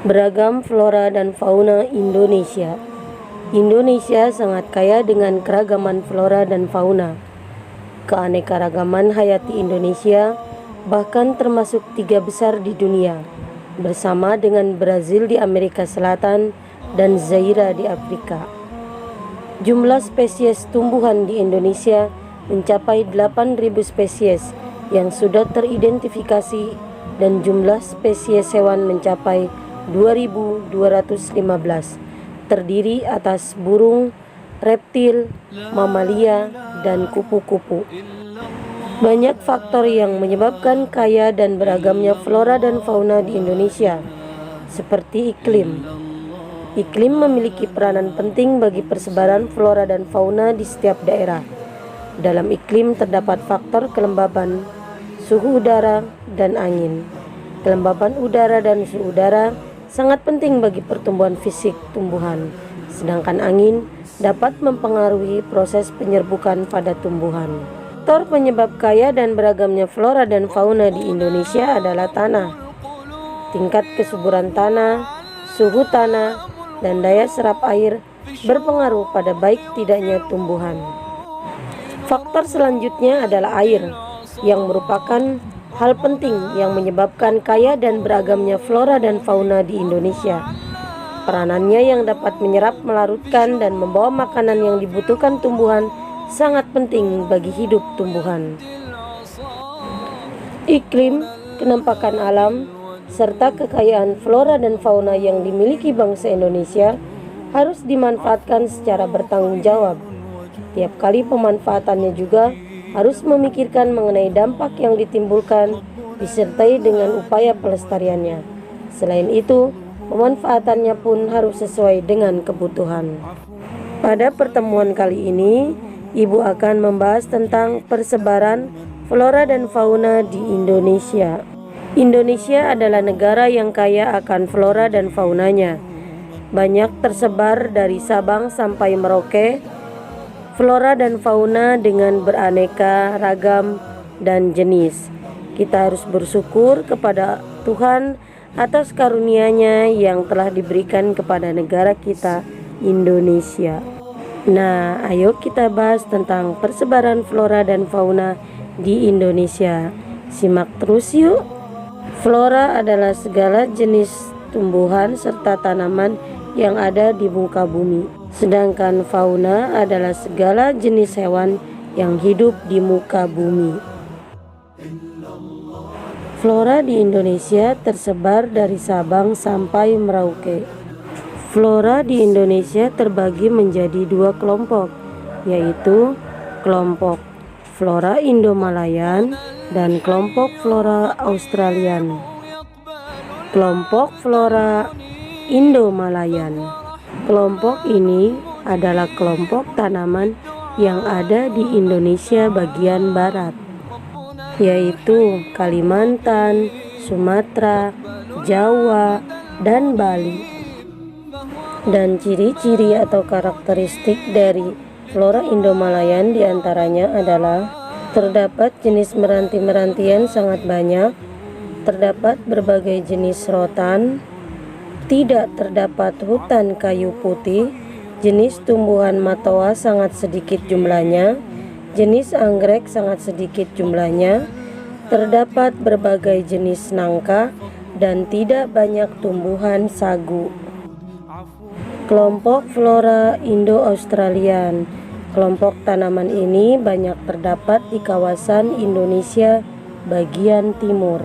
Beragam flora dan fauna Indonesia. Indonesia sangat kaya dengan keragaman flora dan fauna. Keanekaragaman hayati Indonesia bahkan termasuk 3 besar di dunia, bersama dengan Brazil di Amerika Selatan dan Zaire di Afrika. Jumlah spesies tumbuhan di Indonesia mencapai 8.000 spesies yang sudah teridentifikasi dan jumlah spesies hewan mencapai 2.215, terdiri atas burung, reptil, mamalia, dan kupu-kupu. Banyak faktor yang menyebabkan kaya dan beragamnya flora dan fauna di Indonesia, seperti iklim. Iklim memiliki peranan penting bagi persebaran flora dan fauna di setiap daerah. Dalam iklim terdapat faktor kelembaban, suhu udara, dan angin. Kelembaban udara dan suhu udara sangat penting bagi pertumbuhan fisik tumbuhan, sedangkan angin dapat mempengaruhi proses penyerbukan pada tumbuhan. Faktor penyebab kaya dan beragamnya flora dan fauna di Indonesia adalah tanah. Tingkat kesuburan tanah, suhu tanah, dan daya serap air berpengaruh pada baik tidaknya tumbuhan. Faktor selanjutnya adalah air, yang merupakan hal penting yang menyebabkan kaya dan beragamnya flora dan fauna di Indonesia. Peranannya yang dapat menyerap, melarutkan, dan membawa makanan yang dibutuhkan tumbuhan sangat penting bagi hidup tumbuhan. Iklim, kenampakan alam, serta kekayaan flora dan fauna yang dimiliki bangsa Indonesia harus dimanfaatkan secara bertanggung jawab. Tiap kali pemanfaatannya juga harus memikirkan mengenai dampak yang ditimbulkan disertai dengan upaya pelestariannya. Selain itu, pemanfaatannya pun harus sesuai dengan kebutuhan. Pada pertemuan kali ini, Ibu akan membahas tentang persebaran flora dan fauna di Indonesia. Indonesia adalah negara yang kaya akan flora dan faunanya. Banyak tersebar dari Sabang sampai Merauke. Flora dan fauna dengan beraneka ragam dan jenis. Kita harus bersyukur kepada Tuhan atas karunia-Nya yang telah diberikan kepada negara kita, Indonesia. Nah, ayo kita bahas tentang persebaran flora dan fauna di Indonesia. Simak terus yuk. Flora adalah segala jenis tumbuhan serta tanaman yang ada di muka bumi. Sedangkan fauna adalah segala jenis hewan yang hidup di muka bumi. Flora di Indonesia tersebar dari Sabang sampai Merauke. Flora di Indonesia terbagi menjadi 2 kelompok, yaitu kelompok Flora Indo-Malayan dan kelompok Flora Australian. Kelompok Flora Indo-Malayan. Kelompok ini adalah kelompok tanaman yang ada di Indonesia bagian barat, yaitu Kalimantan, Sumatera, Jawa, dan Bali. Dan ciri-ciri atau karakteristik dari flora Indo-Malayan diantaranya adalah terdapat jenis meranti-merantian sangat banyak, terdapat berbagai jenis rotan, tidak terdapat hutan kayu putih, jenis tumbuhan matoa sangat sedikit jumlahnya, jenis anggrek sangat sedikit jumlahnya, terdapat berbagai jenis nangka, dan tidak banyak tumbuhan sagu. Kelompok Flora Indo-Australian. Kelompok tanaman ini banyak terdapat di kawasan Indonesia bagian timur,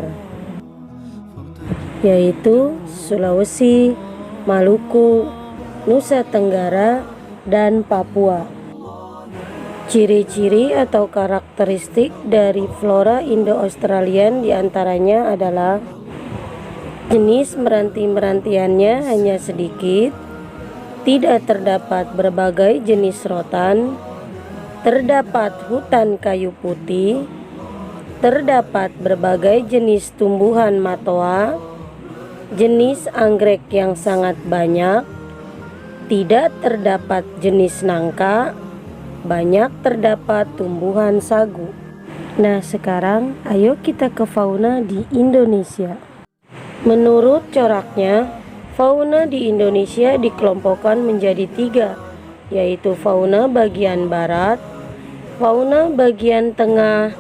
yaitu Sulawesi, Maluku, Nusa Tenggara, dan Papua. Ciri-ciri atau karakteristik dari flora Indo-Australian diantaranya adalah jenis meranti-merantiannya hanya sedikit, tidak terdapat berbagai jenis rotan, terdapat hutan kayu putih, terdapat berbagai jenis tumbuhan matoa, jenis anggrek yang sangat banyak, tidak terdapat jenis nangka, banyak terdapat tumbuhan sagu. Nah, sekarang ayo kita ke fauna di Indonesia. Menurut coraknya, Fauna di Indonesia dikelompokkan menjadi 3, yaitu fauna bagian barat, fauna bagian tengah,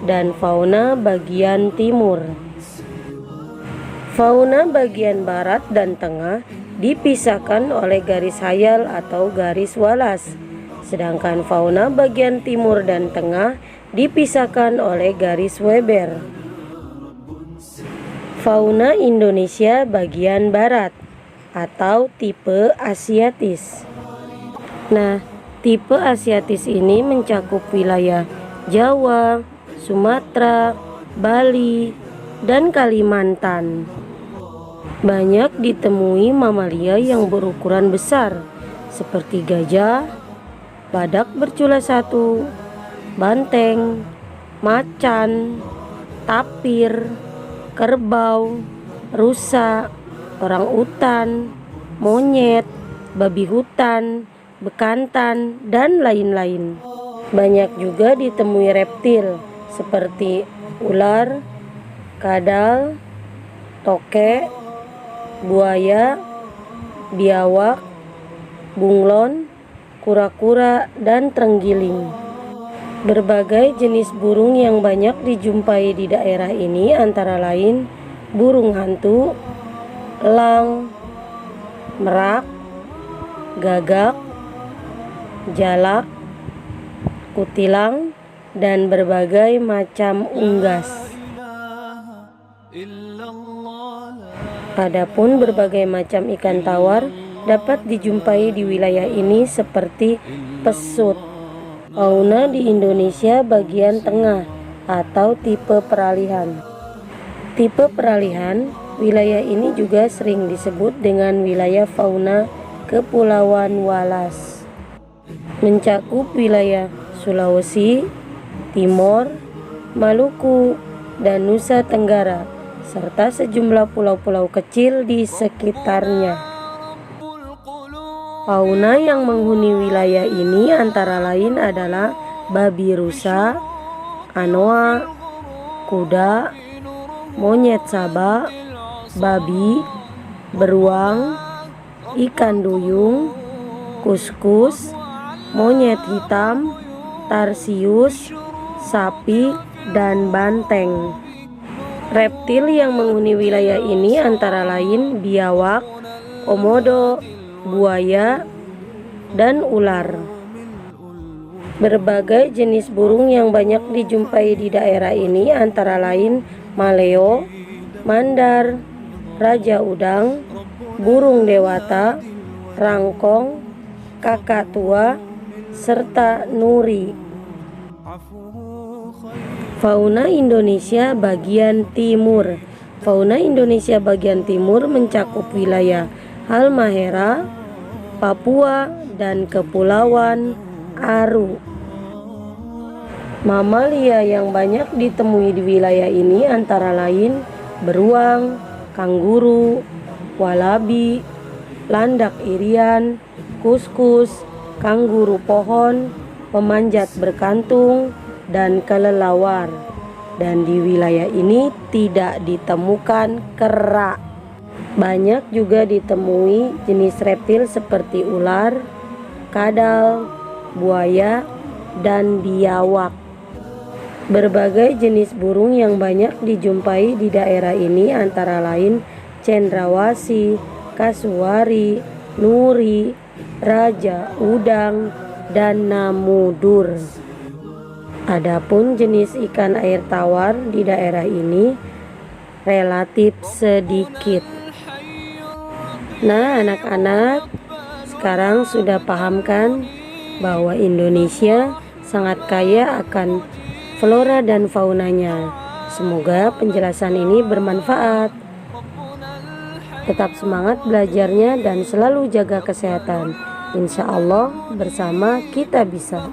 dan fauna bagian timur. Fauna bagian barat dan tengah dipisahkan oleh garis hayal atau garis walas, sedangkan fauna bagian timur dan tengah dipisahkan oleh garis Weber. Fauna Indonesia bagian barat atau tipe Asiatis. Nah, tipe Asiatis ini mencakup wilayah Jawa, Sumatera, Bali, dan Kalimantan. Banyak ditemui mamalia yang berukuran besar seperti gajah, badak bercula satu, banteng, macan, tapir, kerbau, rusa, orang utan, monyet, babi hutan, bekantan, dan lain-lain. Banyak juga ditemui reptil seperti ular, kadal, tokek, buaya, biawak, bunglon, kura-kura, dan terenggiling. Berbagai jenis burung yang banyak dijumpai di daerah ini antara lain burung hantu, elang, merak, gagak, jalak, kutilang, dan berbagai macam unggas. Adapun berbagai macam ikan tawar dapat dijumpai di wilayah ini seperti pesut. Fauna di Indonesia bagian tengah atau tipe peralihan. Tipe peralihan, wilayah ini juga sering disebut dengan wilayah fauna Kepulauan Walas. Mencakup wilayah Sulawesi, Timor, Maluku, dan Nusa Tenggara, serta sejumlah pulau-pulau kecil di sekitarnya. Fauna yang menghuni wilayah ini antara lain adalah babi rusa, anoa, kuda, monyet sabak, babi, beruang, ikan duyung, kuskus, monyet hitam, tarsius, sapi, dan banteng. Reptil yang menghuni wilayah ini antara lain biawak, komodo, buaya, dan ular. Berbagai jenis burung yang banyak dijumpai di daerah ini antara lain maleo, mandar, raja udang, burung dewata, rangkong, kakak tua, serta nuri. Fauna Indonesia bagian timur. Fauna Indonesia bagian timur mencakup wilayah Halmahera, Papua, dan Kepulauan Aru. Mamalia yang banyak ditemui di wilayah ini antara lain beruang, kanguru, walabi, landak irian, kuskus, kanguru pohon, pemanjat berkantung, dan kelelawar. Dan di wilayah ini tidak ditemukan kera. Banyak juga ditemui jenis reptil seperti ular, kadal, buaya, dan biawak. Berbagai jenis burung yang banyak dijumpai di daerah ini antara lain cendrawasih, kasuari, nuri, raja udang, dan namudur. Adapun jenis ikan air tawar di daerah ini relatif sedikit. Nah, anak-anak, sekarang sudah paham kan bahwa Indonesia sangat kaya akan flora dan faunanya. Semoga penjelasan ini bermanfaat. Tetap semangat belajarnya dan selalu jaga kesehatan. Insya Allah bersama kita bisa.